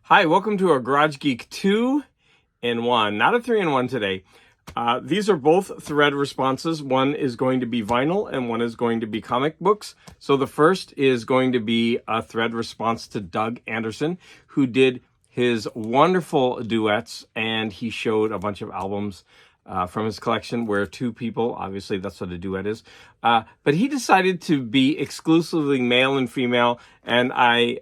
Hi, welcome to a Garage Geek 2-in-1, not a 3-in-1 today. These are both thread responses. One is going to be vinyl and one is going to be comic books. So the first is going to be a thread response to Doug Anderson, who did his wonderful duets, and he showed a bunch of albums from his collection where two people, obviously that's what a duet is, but he decided to be exclusively male and female, and I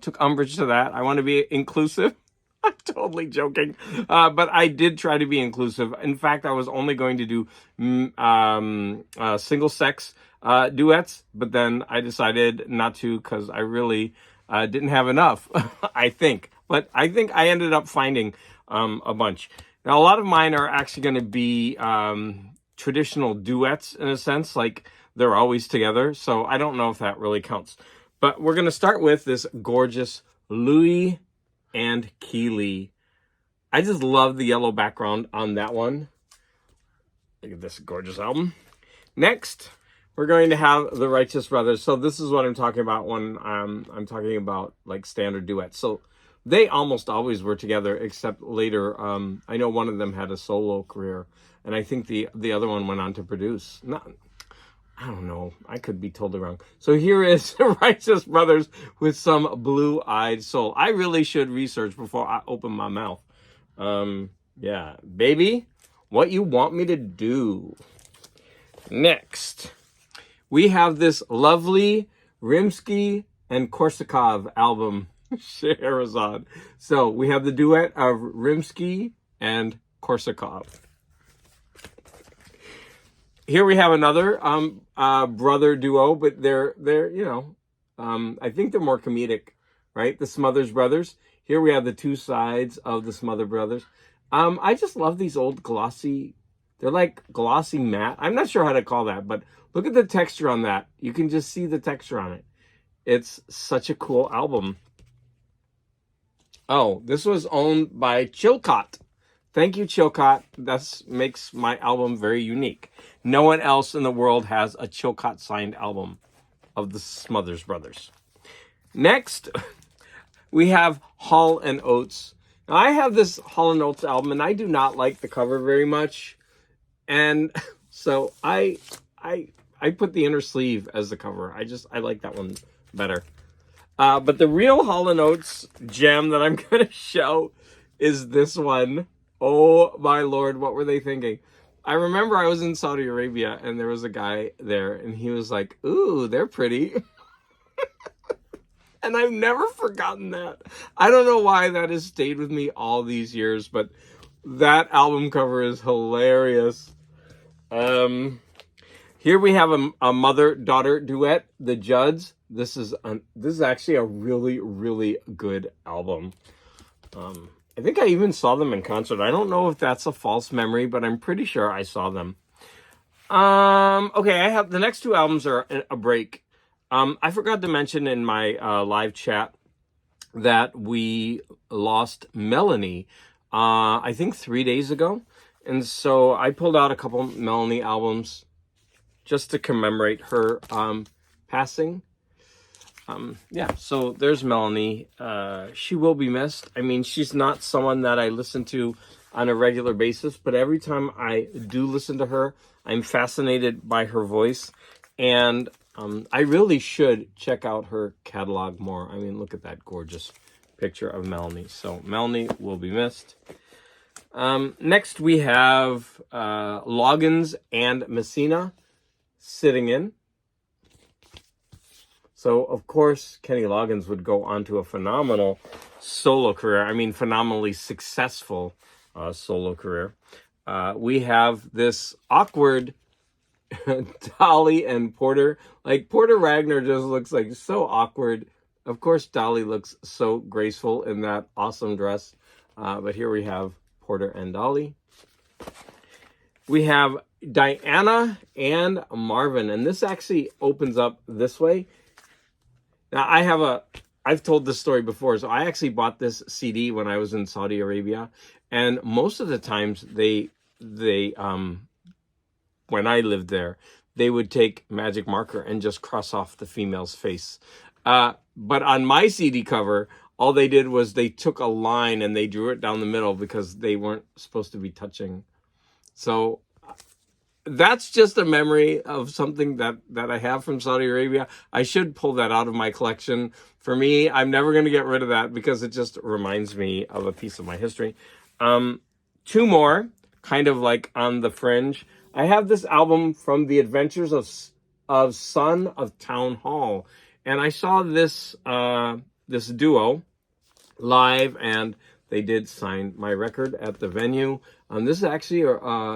took umbrage to that. I want to be inclusive. I'm totally joking, but I did try to be inclusive. In fact, I was only going to do single-sex duets, but then I decided not to because I really didn't have enough, I think. But I think I ended up finding a bunch. Now, a lot of mine are actually going to be traditional duets in a sense, like they're always together. So I don't know if that really counts. But we're going to start with this gorgeous Louis and Keeley. I just love the yellow background on that one. Look at this gorgeous album. Next, we're going to have the Righteous Brothers. So this is what I'm talking about when I'm talking about like standard duets. So they almost always were together, except later. I know one of them had a solo career, and I think the other one went on to produce. I don't know. I could be totally wrong. So here is Righteous Brothers with some Blue-Eyed Soul. I really should research before I open my mouth. Yeah. Baby, what you want me to do? Next, we have this lovely Rimsky and Korsakov album, Scheherazade. So we have the duet of Rimsky and Korsakov. Here we have another brother duo, but they're I think they're more comedic, right? The Smothers Brothers. Here we have the two sides of the Smother Brothers. I just love these old glossy, they're like glossy matte. I'm not sure how to call that, but look at the texture on that. You can just see the texture on it. It's such a cool album. Oh, this was owned by Chilcott. Thank you, Chilcott. That makes my album very unique. No one else in the world has a Chilcott signed album of the Smothers Brothers. Next, we have Hall & Oates. Now, I have this Hall & Oates album, and I do not like the cover very much. And so I put the inner sleeve as the cover. I like that one better. But the real Hall & Oates gem that I'm going to show is this one. Oh, my Lord, what were they thinking? I remember I was in Saudi Arabia, and there was a guy there, and he was like, ooh, they're pretty. And I've never forgotten that. I don't know why that has stayed with me all these years, but that album cover is hilarious. Here we have a mother-daughter duet, The Judds. This is actually a really, really good album. I think I even saw them in concert. I don't know if that's a false memory, but I'm pretty sure I saw them. Okay, I have the next two albums are a break. I forgot to mention in my live chat that we lost Melanie, I think 3 days ago. And so I pulled out a couple Melanie albums just to commemorate her passing. Yeah, so there's Melanie. She will be missed. I mean, she's not someone that I listen to on a regular basis, but every time I do listen to her, I'm fascinated by her voice. And I really should check out her catalog more. I mean, look at that gorgeous picture of Melanie. So Melanie will be missed. Next, we have Loggins and Messina sitting in. So, of course, Kenny Loggins would go on to a phenomenal solo career. I mean, phenomenally successful solo career. We have this awkward Dolly and Porter. Like, Porter Ragnar just looks like so awkward. Of course, Dolly looks so graceful in that awesome dress. But here we have Porter and Dolly. We have Diana and Marvin. And this actually opens up this way. Now, I've told this story before, so I actually bought this CD when I was in Saudi Arabia, and most of the times they when I lived there, they would take magic marker and just cross off the female's face. But on my CD cover, all they did was they took a line and they drew it down the middle because they weren't supposed to be touching. So that's just a memory of something that I have from Saudi Arabia. I should pull that out of my collection. For me, I'm never going to get rid of that because it just reminds me of a piece of my history. Two more, kind of like on the fringe. I have this album from the Adventures of Son of Town Hall, and I saw this this duo live, and they did sign my record at the venue. This is actually,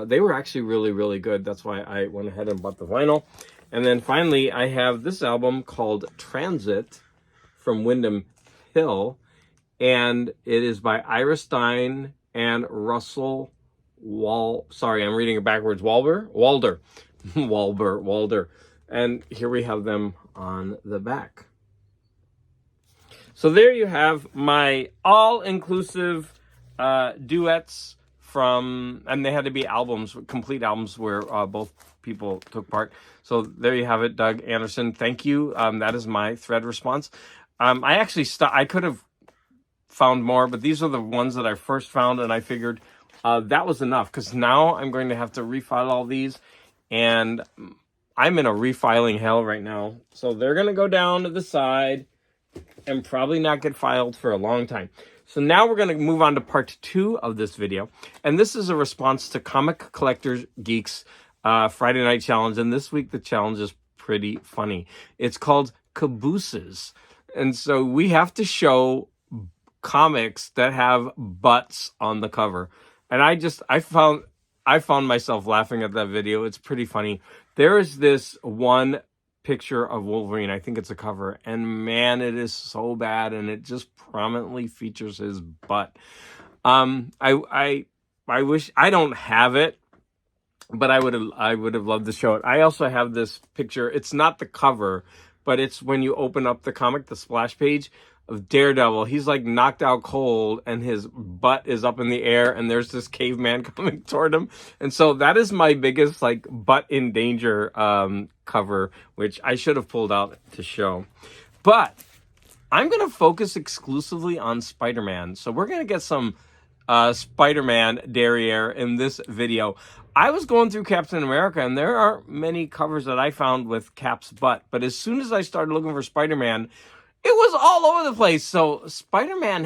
they were actually really, really good. That's why I went ahead and bought the vinyl. And then finally, I have this album called Transit from Windham Hill, and it is by Ira Stein and Russell sorry, I'm reading it backwards. Walder. And here we have them on the back. So there you have my all-inclusive duets from, and they had to be albums, complete albums where both people took part. So there you have it, Doug Anderson. Thank you. That is my thread response. I actually I could have found more, but these are the ones that I first found, and I figured that was enough, because now I'm going to have to refile all these, and I'm in a refiling hell right now. So they're going to go down to the side and probably not get filed for a long time. So now we're going to move on to part 2 of this video. And this is a response to Comic Collectors Geeks Friday Night Challenge. And this week the challenge is pretty funny. It's called Cabooses. And so we have to show comics that have butts on the cover. And I found myself laughing at that video. It's pretty funny. There is this one picture of Wolverine. I think it's a cover, and man, it is so bad, and it just prominently features his butt. I wish I don't have it, but I would have loved to show it. I also have this picture. It's not the cover, but it's when you open up the comic, the splash page of Daredevil. He's like knocked out cold, and his butt is up in the air, and there's this caveman coming toward him. And so that is my biggest like butt in danger cover, which I should have pulled out to show. But I'm going to focus exclusively on Spider-Man. So we're going to get some Spider-Man derriere in this video. I was going through Captain America, and there aren't many covers that I found with Cap's butt. But as soon as I started looking for Spider-Man, it was all over the place. So Spider-Man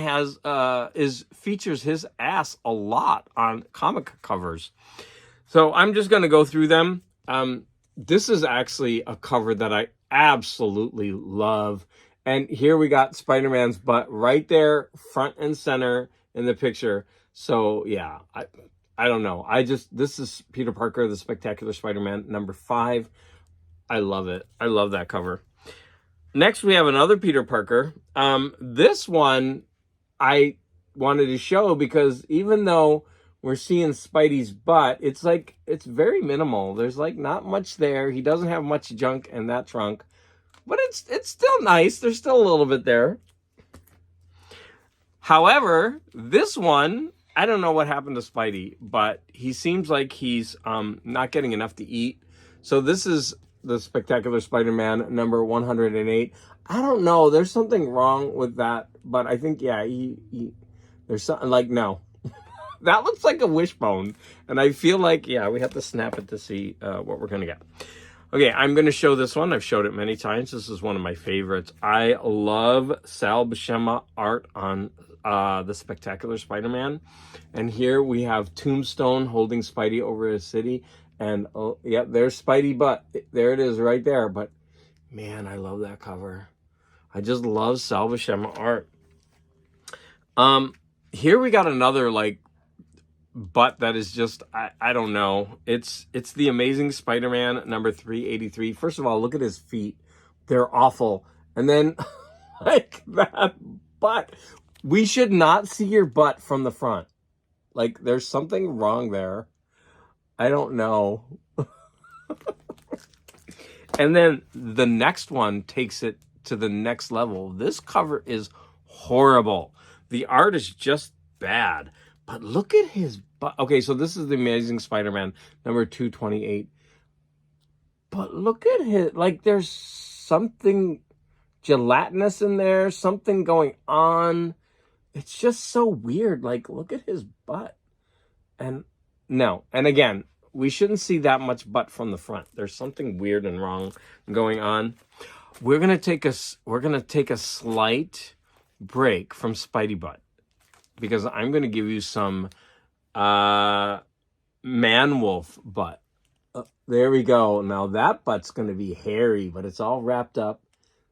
features his ass a lot on comic covers. So I'm just going to go through them. This is actually a cover that I absolutely love. And here we got Spider-Man's butt right there, front and center in the picture. So yeah, I don't know. This is Peter Parker, the Spectacular Spider-Man, number 5. I love it. I love that cover. Next, we have another Peter Parker. This one I wanted to show because even though we're seeing Spidey's butt, it's very minimal. There's like not much there. He doesn't have much junk in that trunk, but it's still nice. There's still a little bit there. However, this one, I don't know what happened to Spidey, but he seems like he's not getting enough to eat. So this is the Spectacular Spider-Man number 108. I don't know. There's something wrong with that, but I think, yeah, there's something like, no. That looks like a wishbone, and I feel like, yeah, we have to snap it to see what we're going to get. Okay, I'm going to show this one. I've showed it many times. This is one of my favorites. I love Sal Buscema art on the Spectacular Spider-Man. And here we have Tombstone holding Spidey over a city. And, oh, yeah, there's Spidey butt. There it is right there. But, man, I love that cover. I just love Sal Buscema art. Here we got another, like, butt that is just, I don't know. It's the Amazing Spider-Man number 383. First of all, look at his feet. They're awful. And then, like, that butt. We should not see your butt from the front. Like, there's something wrong there. I don't know. And then the next one takes it to the next level. This cover is horrible. The art is just bad. But look at his butt. Okay, so this is the Amazing Spider-Man number 228. But look at his, like, there's something gelatinous in there, something going on. It's just so weird. Like, look at his butt. And no, and again, we shouldn't see that much butt from the front. There's something weird and wrong going on. We're gonna take a slight break from Spidey butt because I'm gonna give you some man wolf butt. There we go. Now that butt's gonna be hairy, but it's all wrapped up.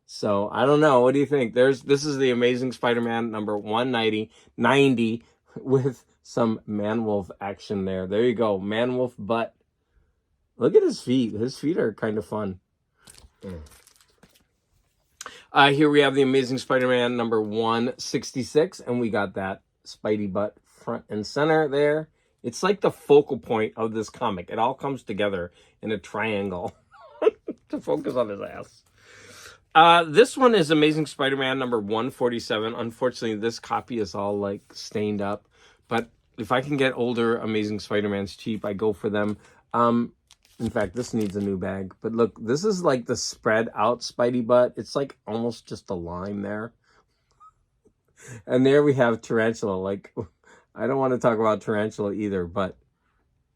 So I don't know. What do you think? This is the Amazing Spider-Man number 190 with some man-wolf action there. There you go. Man-wolf butt. Look at his feet. His feet are kind of fun. Here we have the Amazing Spider-Man number 166, and we got that Spidey butt front and center there. It's like the focal point of this comic. It all comes together in a triangle to focus on his ass. This one is Amazing Spider-Man number 147. Unfortunately, this copy is all like stained up, but if I can get older Amazing Spider-Mans cheap, I go for them. In fact, this needs a new bag, but look, this is like the spread out Spidey butt. It's like almost just a line there. And there we have Tarantula. Like, I don't want to talk about Tarantula either, but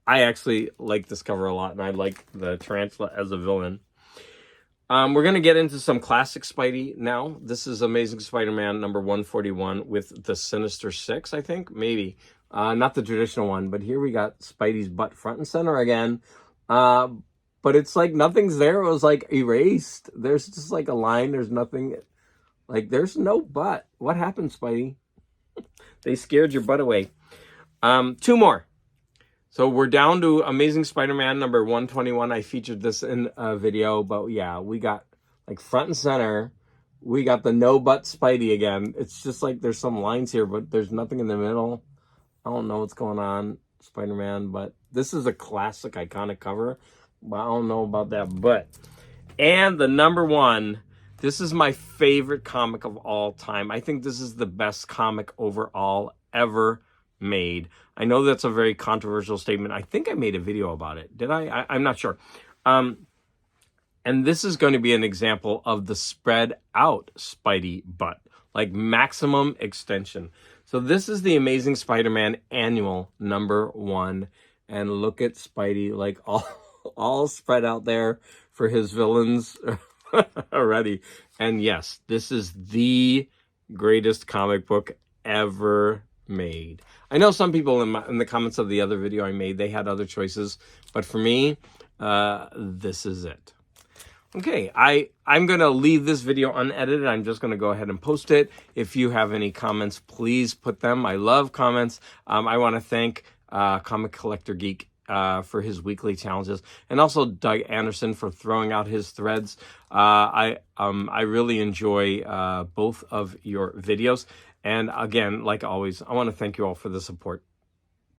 I actually like this cover a lot, and I like the Tarantula as a villain. We're going to get into some classic Spidey now. This is Amazing Spider-Man number 141 with the Sinister Six, I think. Maybe. Not the traditional one, but here we got Spidey's butt front and center again. But it's like nothing's there. It was like erased. There's just like a line. There's nothing. Like, there's no butt. What happened, Spidey? They scared your butt away. Two more. So we're down to Amazing Spider-Man number 121. I featured this in a video, but yeah, we got like front and center. We got the no butt Spidey again. It's just like there's some lines here, but there's nothing in the middle. I don't know what's going on, Spider-Man, but this is a classic, iconic cover. But I don't know about that butt. And the number one, this is my favorite comic of all time. I think this is the best comic overall ever made. I know that's a very controversial statement. I think I made a video about it. Did I? I'm not sure. And this is going to be an example of the spread out Spidey butt, like maximum extension. So this is the Amazing Spider-Man annual number 1. And look at Spidey, like all spread out there for his villains already. And yes, this is the greatest comic book ever made. I know some people in the comments of the other video I made, they had other choices, but for me, this is it. Okay, I'm going to leave this video unedited. I'm just going to go ahead and post it. If you have any comments, please put them. I love comments. I want to thank Comic Collector Geek for his weekly challenges, and also Doug Anderson for throwing out his threads. I really enjoy both of your videos. And again, like always, I want to thank you all for the support.